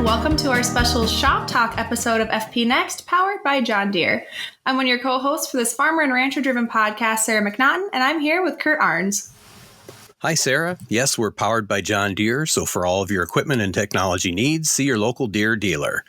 welcome to our special Shop Talk episode of FP Next, powered by John Deere. I'm one of your co-hosts for this farmer and rancher-driven podcast, Sarah McNaughton, and I'm here with Kurt Arns. Hi, Sarah. Yes, we're powered by John Deere, so for all of your equipment and technology needs, see your local Deere dealer.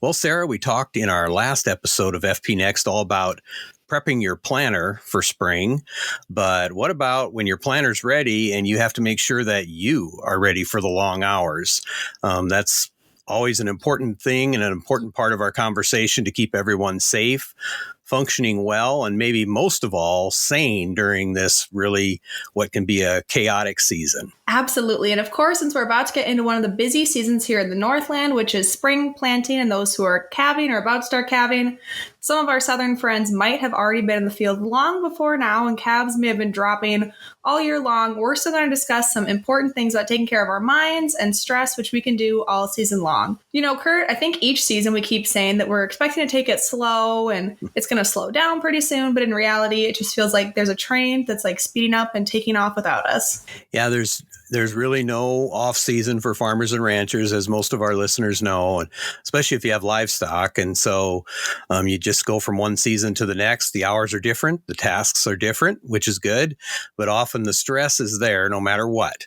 Well, Sarah, we talked in our last episode of FP Next all about prepping your planter for spring, but what about when your planter's ready and you have to make sure that you are ready for the long hours? That's always an important thing and an important part of our conversation to keep everyone safe, functioning well, and maybe most of all, sane during this really what can be a chaotic season. Absolutely. And of course, since we're about to get into one of the busy seasons here in the Northland, which is spring planting and those who are calving or about to start calving, some of our southern friends might have already been in the field long before now, and calves may have been dropping all year long. We're still going to discuss some important things about taking care of our minds and stress, which we can do all season long. You know, Kurt, I think each season we keep saying that we're expecting to take it slow and it's going to slow down pretty soon, but in reality, it just feels like there's a train that's like speeding up and taking off without us. Yeah, there's really no off season for farmers and ranchers, as most of our listeners know, and especially if you have livestock. And so you just go from one season to the next. The hours are different. The tasks are different, which is good. But often the stress is there no matter what.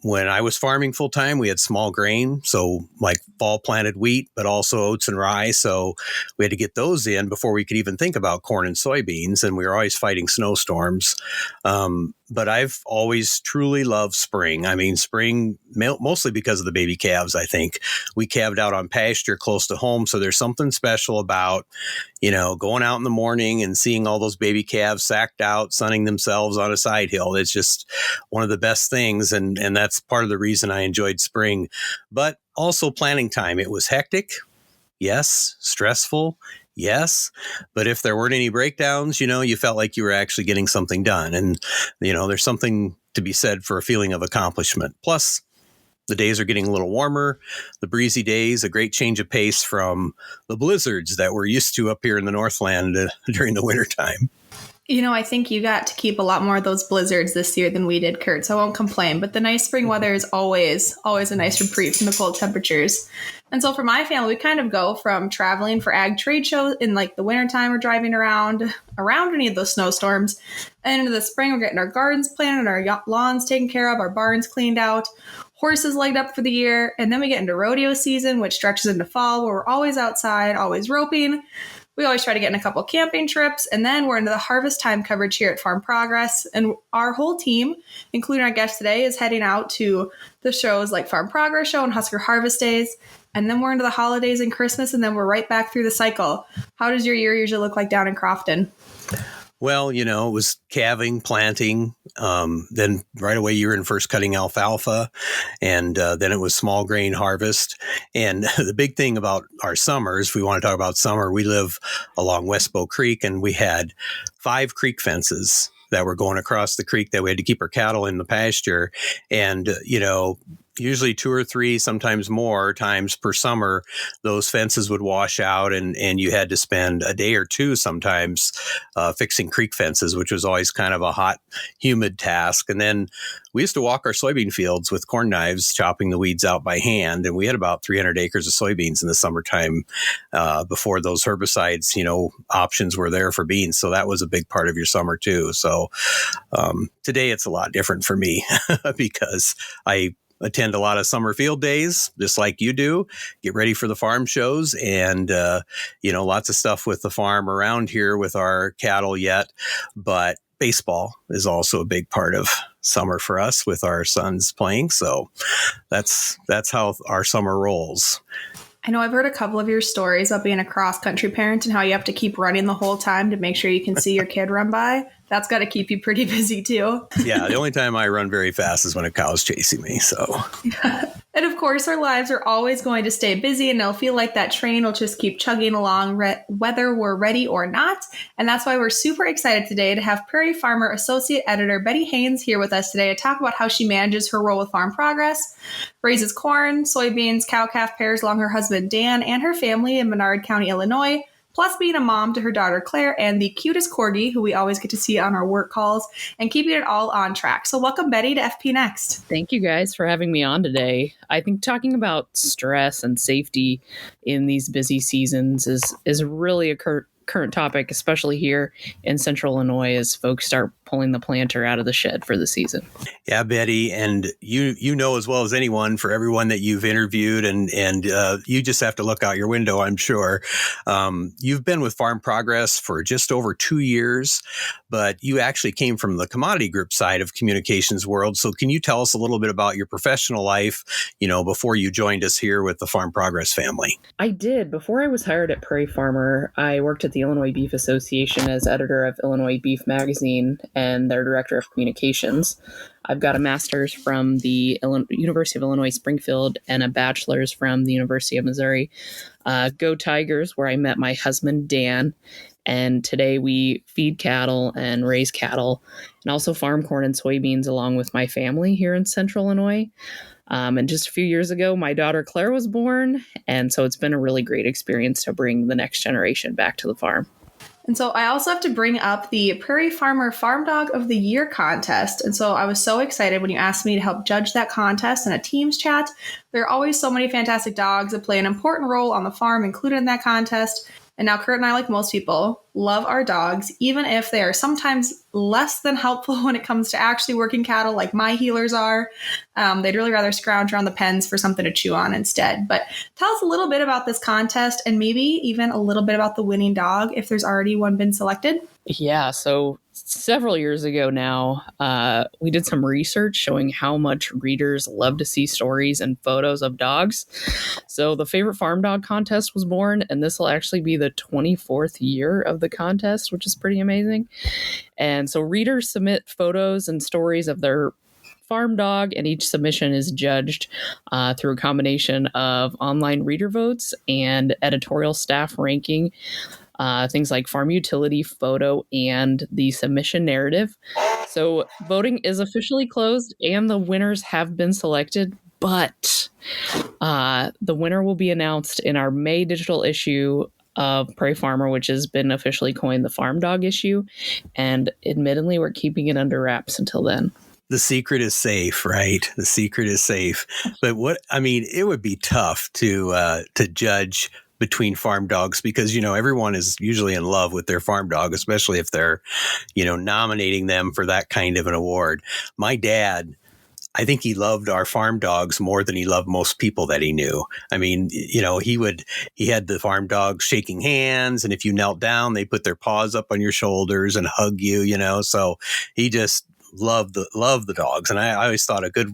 When I was farming full time, we had small grain, so like fall planted wheat, but also oats and rye. So we had to get those in before we could even think about corn and soybeans. And we were always fighting snowstorms. But I've always truly loved spring. I mean, spring, mostly because of the baby calves, I think. We calved out on pasture close to home. So there's something special about, going out in the morning and seeing all those baby calves sacked out, sunning themselves on a side hill. It's just one of the best things. And that's part of the reason I enjoyed spring. But also planting time. It was hectic. Yes. Stressful. Yes. But if there weren't any breakdowns, you felt like you were actually getting something done. And, there's something to be said for a feeling of accomplishment. Plus, the days are getting a little warmer, the breezy days, a great change of pace from the blizzards that we're used to up here in the Northland during the wintertime. I think you got to keep a lot more of those blizzards this year than we did, Kurt, so I won't complain. But the nice spring weather is always a nice reprieve from the cold temperatures. And so for my family, we kind of go from traveling for ag trade shows in like the wintertime or driving around any of those snowstorms. And into the spring, we're getting our gardens planted, our lawns taken care of, our barns cleaned out, horses legged up for the year. And then we get into rodeo season, which stretches into fall, where we're always outside, always roping. We always try to get in a couple camping trips, and then we're into the harvest time coverage here at Farm Progress. And our whole team, including our guest today, is heading out to the shows like Farm Progress Show and Husker Harvest Days. And then we're into the holidays and Christmas, and then we're right back through the cycle. How does your year usually look like down in Crofton? Well, it was calving, planting. Then right away you were in first cutting alfalfa, and then it was small grain harvest. And the big thing about our summers, if we want to talk about summer, we live along West Bow Creek, and we had 5 creek fences that were going across the creek that we had to keep our cattle in the pasture. And, usually 2 or 3, sometimes more times per summer, those fences would wash out, and you had to spend a day or 2 sometimes fixing creek fences, which was always kind of a hot, humid task. And then we used to walk our soybean fields with corn knives, chopping the weeds out by hand. And we had about 300 acres of soybeans in the summertime before those herbicides, options were there for beans. So that was a big part of your summer too. So today it's a lot different for me because I attend a lot of summer field days, just like you do, get ready for the farm shows, and, lots of stuff with the farm around here with our cattle yet. But baseball is also a big part of summer for us with our sons playing. So that's how our summer rolls. I know I've heard a couple of your stories about being a cross-country parent and how you have to keep running the whole time to make sure you can see your kid run by. That's got to keep you pretty busy too. Yeah, the only time I run very fast is when a cow's chasing me. So, And of course, our lives are always going to stay busy, and they'll feel like that train will just keep chugging along whether we're ready or not. And that's why we're super excited today to have Prairie Farmer Associate Editor Betty Haynes here with us today to talk about how she manages her role with Farm Progress, raises corn, soybeans, cow-calf pairs along her husband Dan and her family in Menard County, Illinois, plus being a mom to her daughter Claire and the cutest corgi who we always get to see on our work calls, and keeping it all on track. So welcome, Betty, to FP Next. Thank you guys for having me on today. I think talking about stress and safety in these busy seasons is really a current topic, especially here in Central Illinois as folks start pulling the planter out of the shed for the season. Yeah, Betty, and you know as well as anyone, for everyone that you've interviewed, and you just have to look out your window, I'm sure. You've been with Farm Progress for just over 2 years, but you actually came from the commodity group side of communications world. So can you tell us a little bit about your professional life, before you joined us here with the Farm Progress family? I did. Before I was hired at Prairie Farmer, I worked at the Illinois Beef Association as editor of Illinois Beef Magazine and their director of communications. I've got a master's from the University of Illinois Springfield and a bachelor's from the University of Missouri. Go Tigers, where I met my husband, Dan. And today we feed cattle and raise cattle and also farm corn and soybeans along with my family here in Central Illinois. And just a few years ago, my daughter Claire was born. And so it's been a really great experience to bring the next generation back to the farm. And so I also have to bring up the Prairie Farmer Farm Dog of the Year contest. And so I was so excited when you asked me to help judge that contest in a Teams chat. There are always so many fantastic dogs that play an important role on the farm included in that contest. And now Kurt and I, like most people, love our dogs, even if they are sometimes less than helpful when it comes to actually working cattle like my healers are. They'd really rather scrounge around the pens for something to chew on instead. But tell us a little bit about this contest and maybe even a little bit about the winning dog if there's already one been selected. Yeah, so several years ago now, we did some research showing how much readers love to see stories and photos of dogs. So the Favorite Farm Dog contest was born, and this will actually be the 24th year of the contest, which is pretty amazing. And so readers submit photos and stories of their farm dog, and each submission is judged through a combination of online reader votes and editorial staff ranking. Things like farm utility, photo, and the submission narrative. So voting is officially closed and the winners have been selected, but the winner will be announced in our May digital issue of Prairie Farmer, which has been officially coined the Farm Dog issue. And admittedly, we're keeping it under wraps until then. The secret is safe, right? The secret is safe. But it would be tough to judge between farm dogs because, everyone is usually in love with their farm dog, especially if they're, nominating them for that kind of an award. My dad, I think he loved our farm dogs more than he loved most people that he knew. I mean, he had the farm dogs shaking hands, and if you knelt down, they put their paws up on your shoulders and hug you, so he just loved the dogs. And I always thought a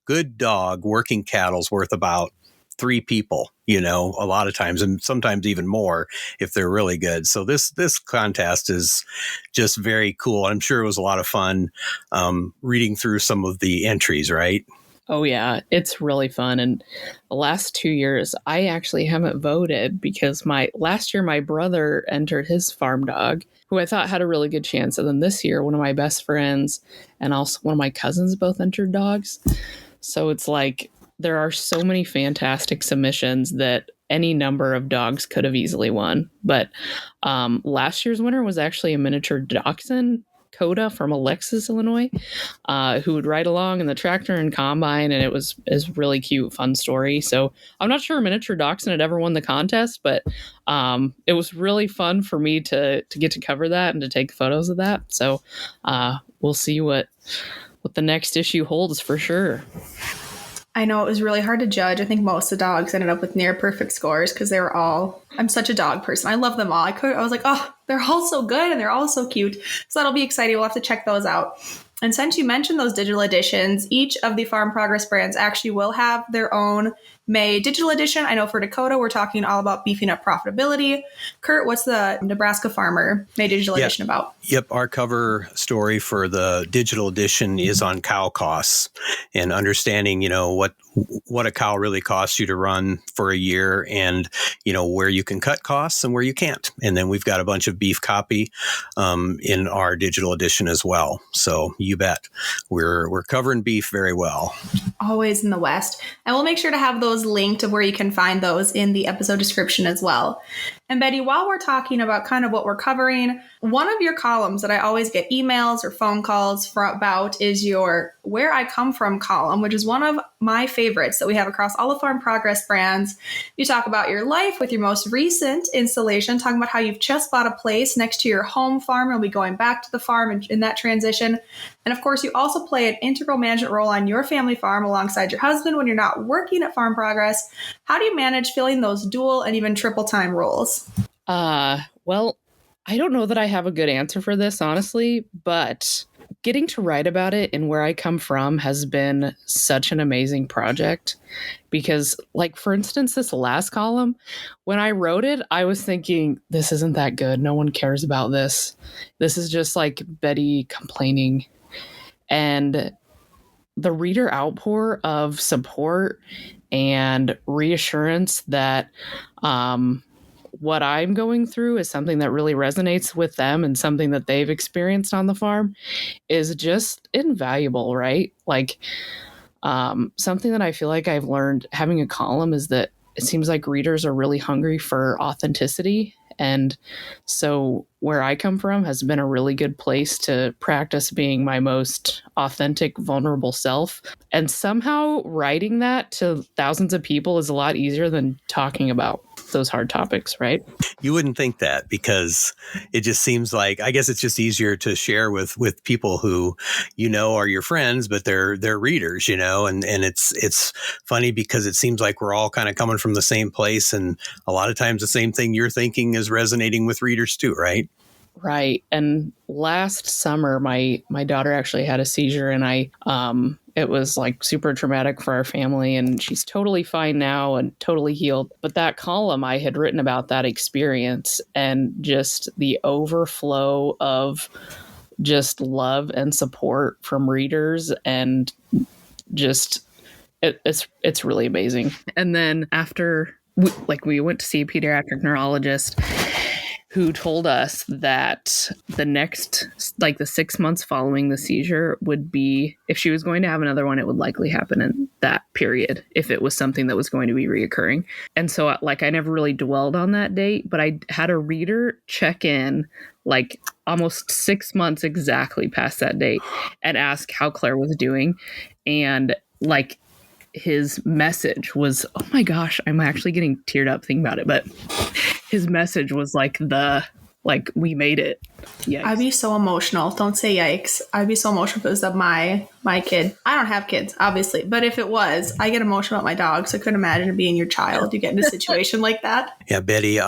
good dog working cattle's worth about 3 people, a lot of times, and sometimes even more if they're really good. So this contest is just very cool. I'm sure it was a lot of fun reading through some of the entries, right? Oh, yeah, it's really fun. And the last 2 years, I actually haven't voted because last year, my brother entered his farm dog, who I thought had a really good chance. And then this year, one of my best friends and also one of my cousins both entered dogs. So it's like, there are so many fantastic submissions that any number of dogs could have easily won. But last year's winner was actually a miniature dachshund, Coda from Alexis, Illinois, who would ride along in the tractor and combine. And it was really cute, fun story. So I'm not sure a miniature dachshund had ever won the contest, but it was really fun for me to get to cover that and to take photos of that. So we'll see what the next issue holds for sure. I know it was really hard to judge. I think most of the dogs ended up with near perfect scores because they were I'm such a dog person. I love them all. I was like, oh, they're all so good and they're all so cute. So that'll be exciting. We'll have to check those out. And since you mentioned those digital editions, each of the Farm Progress brands actually will have their own May digital edition. I know for Dakota, we're talking all about beefing up profitability. Kurt, what's the Nebraska Farmer May digital edition about? Yep. Our cover story for the digital edition is on cow costs and understanding, what a cow really costs you to run for a year and, where you can cut costs and where you can't. And then we've got a bunch of beef copy in our digital edition as well. So you bet we're covering beef very well. Always in the West. And we'll make sure to have those those linked of where you can find those in the episode description as well. And Betty, while we're talking about kind of what we're covering, one of your columns that I always get emails or phone calls about is your Where I Come From column, which is one of my favorites that we have across all the Farm Progress brands. You talk about your life with your most recent installation, talking about how you've just bought a place next to your home farm and will be going back to the farm in that transition. And of course, you also play an integral management role on your family farm alongside your husband when you're not working at Farm Progress. How do you manage filling those dual and even triple time roles? Well, I don't know that I have a good answer for this, honestly, but getting to write about it and Where I Come From has been such an amazing project because, like, for instance, this last column, when I wrote it, I was thinking, this isn't that good. No one cares about this. This is just like Betty complaining. And the reader outpour of support and reassurance that what I'm going through is something that really resonates with them and something that they've experienced on the farm is just invaluable, right? Like something that I feel like I've learned having a column is that it seems like readers are really hungry for authenticity. And so Where I Come From has been a really good place to practice being my most authentic, vulnerable self. And somehow writing that to thousands of people is a lot easier than talking about those hard topics, right? You wouldn't think that because it just seems like, I guess it's just easier to share with people who, are your friends, but they're readers, and it's funny because it seems like we're all kind of coming from the same place. And a lot of times the same thing you're thinking is resonating with readers too, right? Right. And last summer, my daughter actually had a seizure and it was like super traumatic for our family, and she's totally fine now and totally healed. But that column, I had written about that experience and just the overflow of just love and support from readers, and just it's really amazing. And then after we went to see a pediatric neurologist who told us that the next, the 6 months following the seizure would be, if she was going to have another one, it would likely happen in that period if it was something that was going to be reoccurring. And so I never really dwelled on that date, but I had a reader check in almost 6 months exactly past that date and ask how Claire was doing. And his message was, oh my gosh, I'm actually getting teared up thinking about it, but his message was we made it. Yikes. I'd be so emotional. Don't say yikes. I'd be so emotional if it was my kid. I don't have kids, obviously, but if it was, I get emotional about my dog. So I couldn't imagine it being your child. You get in a situation like that. Yeah, Betty,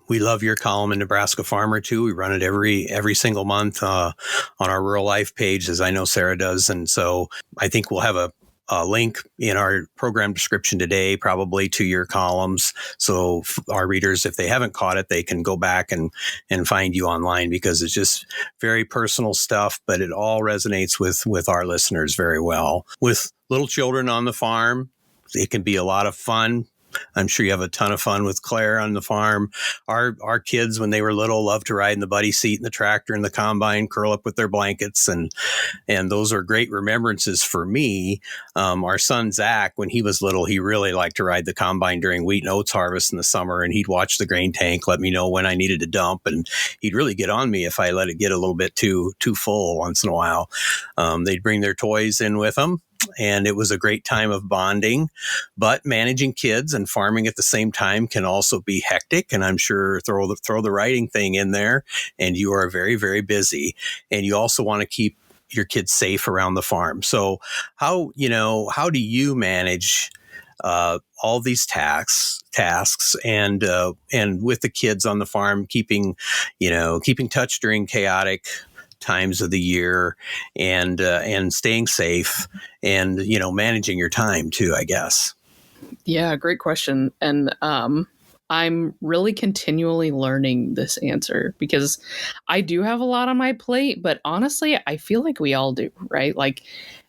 we love your column in Nebraska Farmer too. We run it every single month on our Rural Life page, as I know Sarah does. And so I think we'll have a link in our program description today, probably to your columns. So our readers, if they haven't caught it, they can go back and find you online because it's just very personal stuff, but it all resonates with our listeners very well. With little children on the farm, it can be a lot of fun. I'm sure you have a ton of fun with Claire on the farm. Our kids, when they were little, loved to ride in the buddy seat in the tractor and the combine, curl up with their blankets. And those are great remembrances for me. Our son, Zach, when he was little, he really liked to ride the combine during wheat and oats harvest in the summer. And he'd watch the grain tank, let me know when I needed to dump. And he'd really get on me if I let it get a little bit too full once in a while. They'd bring their toys in with them. And it was a great time of bonding, but managing kids and farming at the same time can also be hectic. And I'm sure throw the writing thing in there and you are very, very busy, and you also want to keep your kids safe around the farm. So how do you manage all these tasks and with the kids on the farm, keeping touch during chaotic times of the year and staying safe and, managing your time too, I guess? Yeah, great question. And I'm really continually learning this answer because I do have a lot on my plate, but honestly, I feel like we all do, right? Like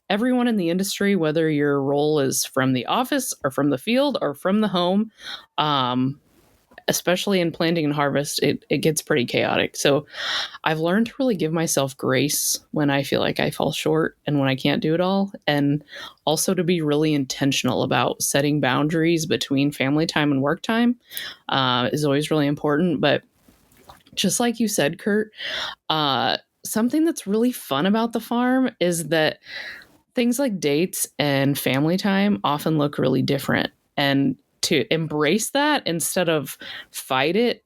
everyone in the industry, whether your role is from the office or from the field or from the home, especially in planting and harvest, it gets pretty chaotic. So I've learned to really give myself grace when I feel like I fall short and when I can't do it all. And also to be really intentional about setting boundaries between family time and work time is always really important. But just like you said, Kurt, something that's really fun about the farm is that things like dates and family time often look really different. And to embrace that instead of fight it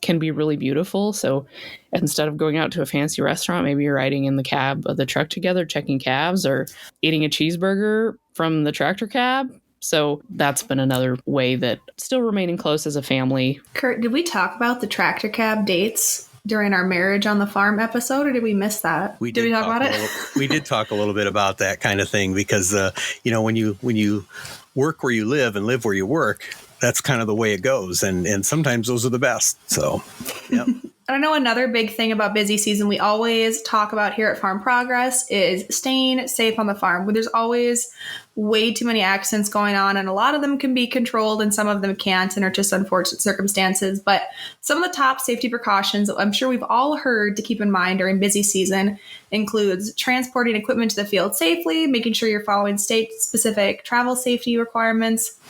can be really beautiful. So instead of going out to a fancy restaurant, maybe you're riding in the cab of the truck together, checking cabs, or eating a cheeseburger from the tractor cab. So that's been another way that still remaining close as a family. Kurt, did we talk about the tractor cab dates during our marriage on the farm episode, or did we miss that? Did we talk about it? We did talk a little bit about that kind of thing because, when you work where you live and live where you work, that's kind of the way it goes. And sometimes those are the best. So, yeah. And I know another big thing about busy season we always talk about here at Farm Progress is staying safe on the farm. There's always way too many accidents going on, and a lot of them can be controlled and some of them can't and are just unfortunate circumstances. But some of the top safety precautions that I'm sure we've all heard to keep in mind during busy season includes transporting equipment to the field safely, making sure you're following state-specific travel safety requirements.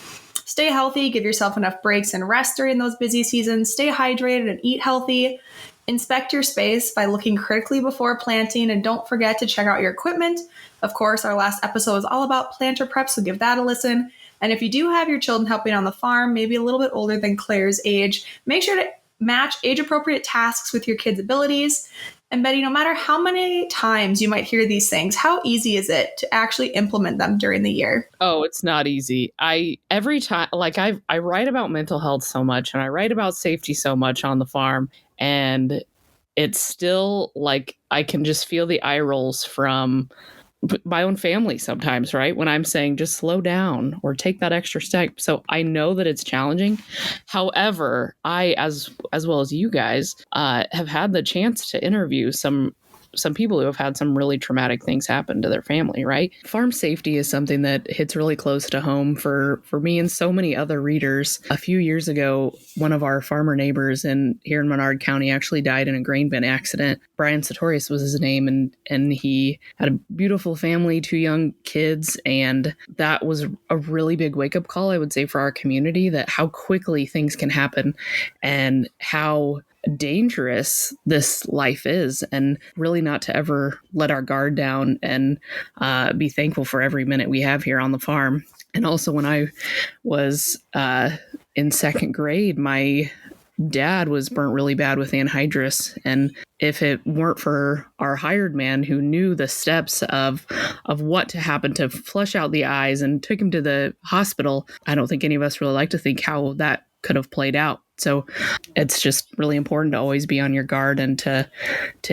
Stay healthy, give yourself enough breaks and rest during those busy seasons, stay hydrated and eat healthy. Inspect your space by looking critically before planting, and don't forget to check out your equipment. Of course, our last episode is all about planter prep, so give that a listen. And if you do have your children helping on the farm, maybe a little bit older than Claire's age, make sure to match age-appropriate tasks with your kids' abilities. And Betty, no matter how many times you might hear these things, how easy is it to actually implement them during the year? Oh, it's not easy. Every time, I write about mental health so much and I write about safety so much on the farm, and it's still like I can just feel the eye rolls from my own family sometimes, right? When I'm saying just slow down or take that extra step. So I know that it's challenging. However, I, as well as you guys, have had the chance to interview some people who have had some really traumatic things happen to their family, right? Farm safety is something that hits really close to home for me and so many other readers. A few years ago, one of our farmer neighbors here in Menard County actually died in a grain bin accident. Brian Sartorius was his name, and he had a beautiful family, 2 young kids, and that was a really big wake-up call, I would say, for our community, that how quickly things can happen and how dangerous this life is, and really not to ever let our guard down and be thankful for every minute we have here on the farm. And also, when I was in 2nd grade, my dad was burnt really bad with anhydrous, and if it weren't for our hired man who knew the steps of what to happen to flush out the eyes and took him to the hospital, I don't think any of us really like to think how that could have played out. So it's just really important to always be on your guard and to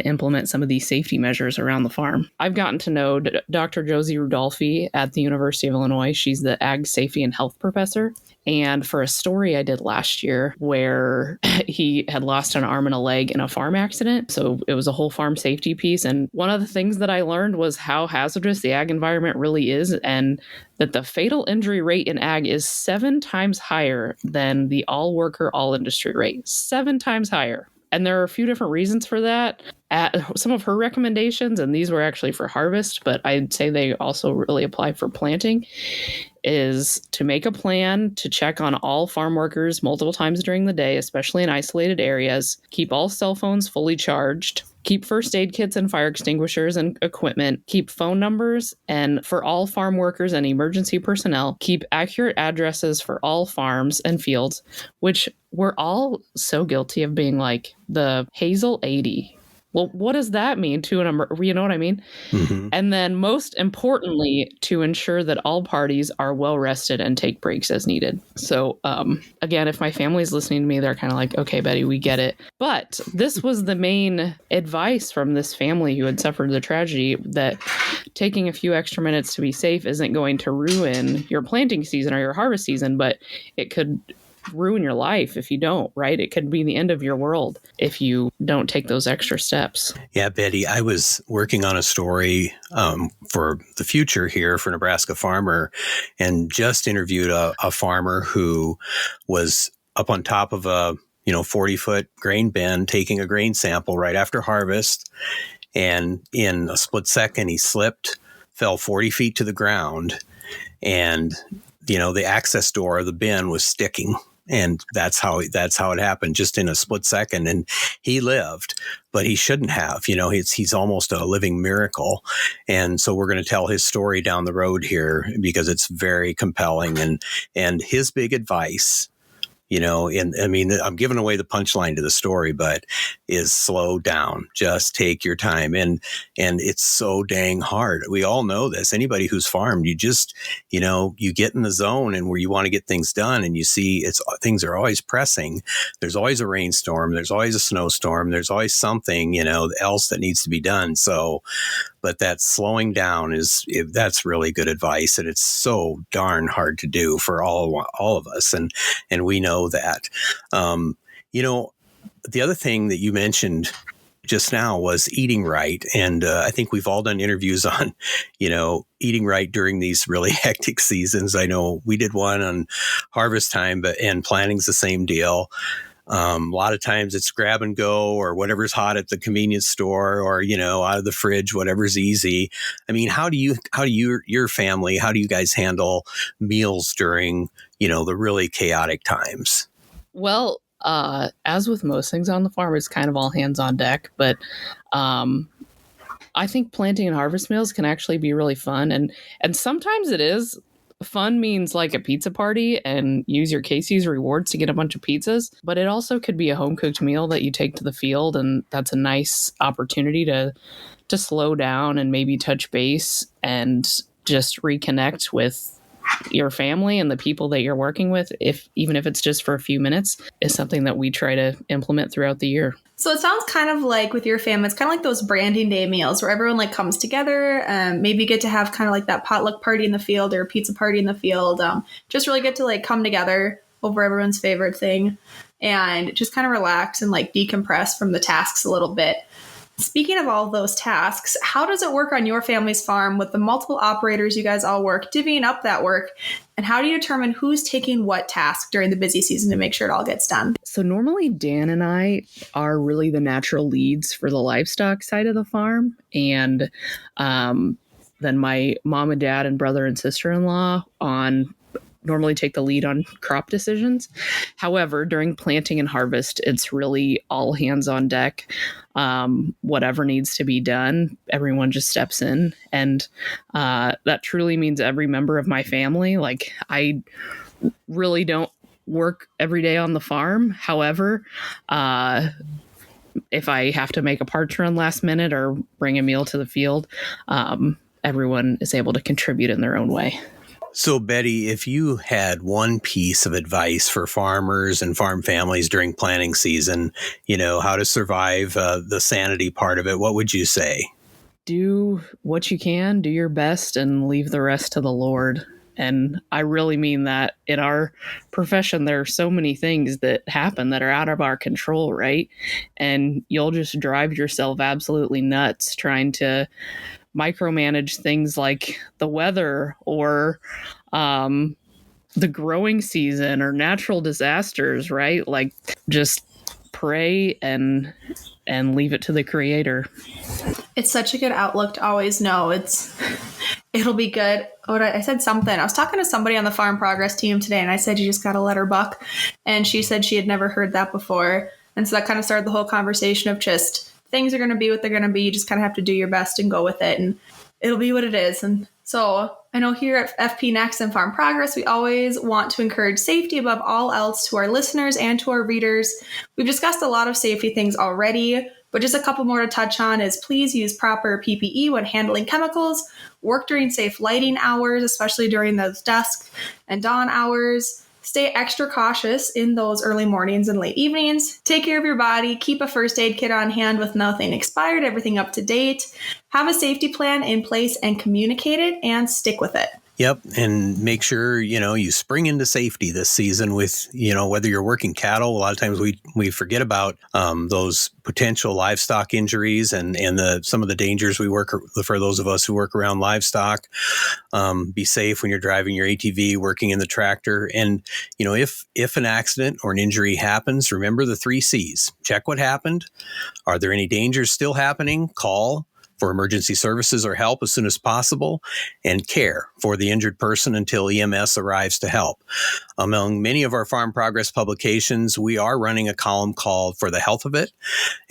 implement some of these safety measures around the farm. I've gotten to know Dr. Josie Rudolphi at the University of Illinois. She's the Ag Safety and Health Professor. And for a story I did last year where he had lost an arm and a leg in a farm accident. So it was a whole farm safety piece. And one of the things that I learned was how hazardous the ag environment really is, and that the fatal injury rate in ag is 7 times higher than the all worker, all industry rate. 7 times higher. And there are a few different reasons for that. Some of her recommendations, and these were actually for harvest, but I'd say they also really apply for planting, is to make a plan to check on all farm workers multiple times during the day, especially in isolated areas. Keep all cell phones fully charged. Keep first aid kits and fire extinguishers and equipment. Keep phone numbers, and for all farm workers and emergency personnel, keep accurate addresses for all farms and fields, which we're all so guilty of being like the Hazel 80. Well, what does that mean to you know what I mean? Mm-hmm. And then most importantly, to ensure that all parties are well rested and take breaks as needed. So again, if my family's listening to me, they're kind of like, okay, Betty, we get it. But this was the main advice from this family who had suffered the tragedy, that taking a few extra minutes to be safe isn't going to ruin your planting season or your harvest season, but it could ruin your life if you don't, right? It could be the end of your world if you don't take those extra steps. Yeah, Betty, I was working on a story for the future here for Nebraska Farmer, and just interviewed a farmer who was up on top of a 40-foot grain bin, taking a grain sample right after harvest. And in a split second, he slipped, fell 40 feet to the ground. And, the access door of the bin was sticking. And that's how it happened, just in a split second. And he lived, but he shouldn't have. He's almost a living miracle. And so we're going to tell his story down the road here because it's very compelling. And his big advice, I'm giving away the punchline to the story, but is slow down. Just take your time. And it's so dang hard. We all know this. Anybody who's farmed, you just, you get in the zone and where you want to get things done and you see things are always pressing. There's always a rainstorm. There's always a snowstorm. There's always something, else that needs to be done. So, but that slowing down that's really good advice. And it's so darn hard to do for all of us. And we know that. The other thing that you mentioned just now was eating right. And I think we've all done interviews on, eating right during these really hectic seasons. I know we did one on harvest time, and planning's the same deal. A lot of times it's grab and go or whatever's hot at the convenience store or, out of the fridge, whatever's easy. I mean, how do your family, how do you guys handle meals during, the really chaotic times? Well, as with most things on the farm, it's kind of all hands on deck, but, I think planting and harvest meals can actually be really fun. And sometimes it is. Fun means like a pizza party and use your Casey's rewards to get a bunch of pizzas, but it also could be a home cooked meal that you take to the field. And that's a nice opportunity to slow down and maybe touch base and just reconnect with your family and the people that you're working with, even if it's just for a few minutes, is something that we try to implement throughout the year. So it sounds kind of like with your family, it's kind of like those branding day meals where everyone comes together. Maybe you get to have kind of like that potluck party in the field or a pizza party in the field. Just really get to come together over everyone's favorite thing and just kind of relax and decompress from the tasks a little bit. Speaking of all those tasks, how does it work on your family's farm with the multiple operators you guys all work, divvying up that work? And how do you determine who's taking what task during the busy season to make sure it all gets done? So normally Dan and I are really the natural leads for the livestock side of the farm. And then my mom and dad and brother and sister-in-law normally take the lead on crop decisions. However, during planting and harvest, it's really all hands on deck. Whatever needs to be done, everyone just steps in. And that truly means every member of my family. I really don't work every day on the farm. However, if I have to make a parts run last minute or bring a meal to the field, everyone is able to contribute in their own way. So, Betty, if you had one piece of advice for farmers and farm families during planting season, how to survive the sanity part of it, what would you say? Do what you can, do your best, and leave the rest to the Lord. And I really mean that. In our profession, there are so many things that happen that are out of our control, right? And you'll just drive yourself absolutely nuts trying to micromanage things like the weather or the growing season or natural disasters, right? Just pray and leave it to the Creator. It's such a good outlook to always know it'll be good. I said something. I was talking to somebody on the Farm Progress team today, and I said, you just got to let her buck. And she said she had never heard that before. And so that kind of started the whole conversation of just things are going to be what they're going to be. You just kind of have to do your best and go with it, and it'll be what it is. And so I know here at FP Next and Farm Progress, we always want to encourage safety above all else to our listeners and to our readers. We've discussed a lot of safety things already, but just a couple more to touch on is please use proper PPE when handling chemicals, work during safe lighting hours, especially during those dusk and dawn hours. Stay extra cautious in those early mornings and late evenings. Take care of your body. Keep a first aid kit on hand with nothing expired, everything up to date. Have a safety plan in place and communicate it and stick with it. Yep. And make sure, you spring into safety this season with, whether you're working cattle. A lot of times we forget about those potential livestock injuries and some of the dangers we work for those of us who work around livestock. Be safe when you're driving your ATV, working in the tractor. And, if an accident or an injury happens, remember the 3 C's. Check what happened. Are there any dangers still happening? Call for emergency services or help as soon as possible, and care for the injured person until EMS arrives to help. Among many of our Farm Progress publications, we are running a column called For the Health of It,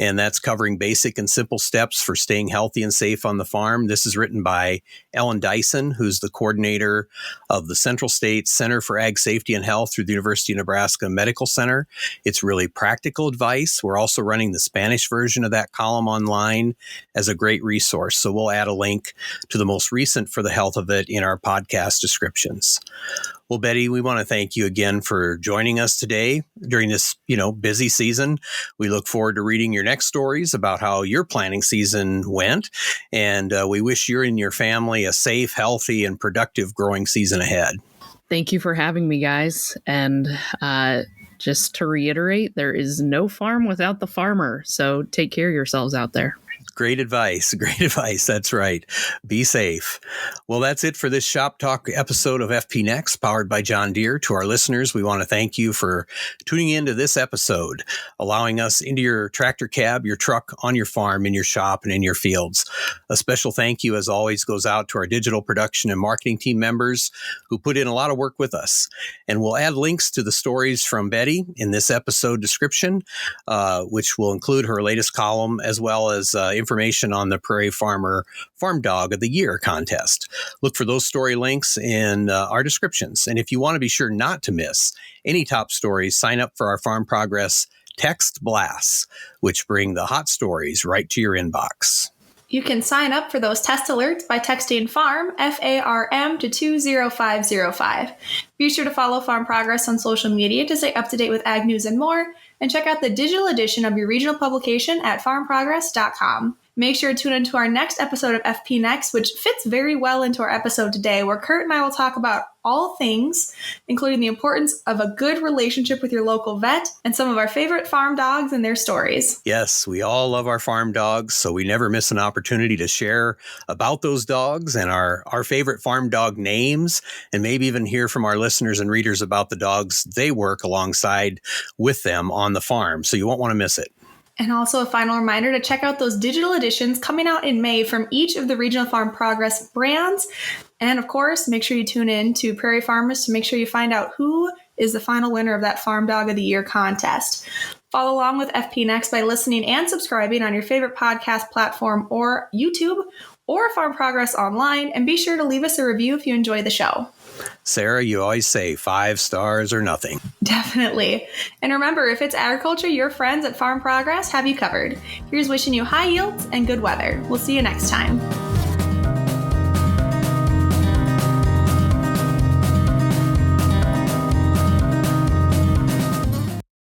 and that's covering basic and simple steps for staying healthy and safe on the farm. This is written by Ellen Dyson, who's the coordinator of the Central States Center for Ag Safety and Health through the University of Nebraska Medical Center. It's really practical advice. We're also running the Spanish version of that column online as a great resource. So we'll add a link to the most recent For the Health of It in our podcast descriptions. Well, Betty, we want to thank you again for joining us today during this, busy season. We look forward to reading your next stories about how your planting season went. And we wish you and your family a safe, healthy, and productive growing season ahead. Thank you for having me, guys. And just to reiterate, there is no farm without the farmer. So take care of yourselves out there. Great advice. Great advice. That's right. Be safe. Well, that's it for this Shop Talk episode of FP Next, powered by John Deere. To our listeners, we want to thank you for tuning into this episode, allowing us into your tractor cab, your truck, on your farm, in your shop, and in your fields. A special thank you, as always, goes out to our digital production and marketing team members who put in a lot of work with us. And we'll add links to the stories from Betty in this episode description, which will include her latest column, as well as information on the Prairie Farmer Farm Dog of the Year contest. Look for those story links in our descriptions. And if you want to be sure not to miss any top stories, sign up for our Farm Progress text blasts, which bring the hot stories right to your inbox. You can sign up for those test alerts by texting FARM, F-A-R-M, to 20505. Be sure to follow Farm Progress on social media to stay up to date with ag news and more, and check out the digital edition of your regional publication at farmprogress.com. Make sure to tune into our next episode of FP Next, which fits very well into our episode today, where Kurt and I will talk about all things, including the importance of a good relationship with your local vet and some of our favorite farm dogs and their stories. Yes, we all love our farm dogs, so we never miss an opportunity to share about those dogs and our favorite farm dog names, and maybe even hear from our listeners and readers about the dogs they work alongside with them on the farm, so you won't want to miss it. And also a final reminder to check out those digital editions coming out in May from each of the Regional Farm Progress brands. And of course, make sure you tune in to Prairie Farmers to make sure you find out who is the final winner of that Farm Dog of the Year contest. Follow along with FP Next by listening and subscribing on your favorite podcast platform or YouTube or Farm Progress online. And be sure to leave us a review if you enjoy the show. Sarah, you always say 5 stars or nothing. Definitely. And remember, if it's agriculture, your friends at Farm Progress have you covered. Here's wishing you high yields and good weather. We'll see you next time.